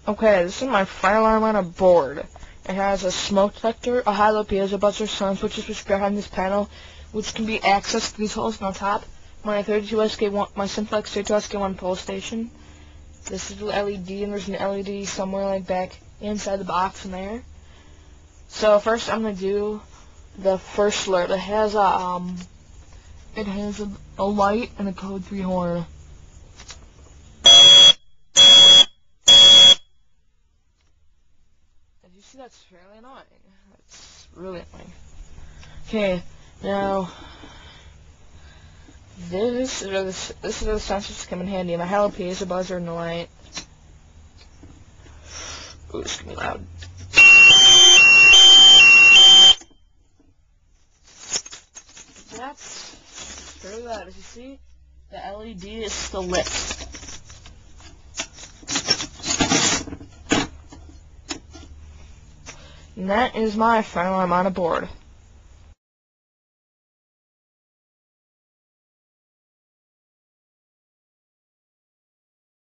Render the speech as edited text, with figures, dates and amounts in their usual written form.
Okay, this is my fire alarm on a board. It has a smoke detector, a high-low piezo buzzer, sun switches which behind this panel, which can be accessed through these holes on top. My 32 SK1, my Simplex 32 SK1 pole station. This is the LED, and there's an LED somewhere like back inside the box in there. So first, I'm gonna do the first alert. It has a light and a code 3 horn. As you see, that's fairly annoying. That's really annoying. Okay, now this is where the sensors come in handy. And I have a piezo buzzer and the light. Ooh, it's gonna be loud. That's fairly loud. As you see, the LED is still lit. And that is my fire alarm on a board.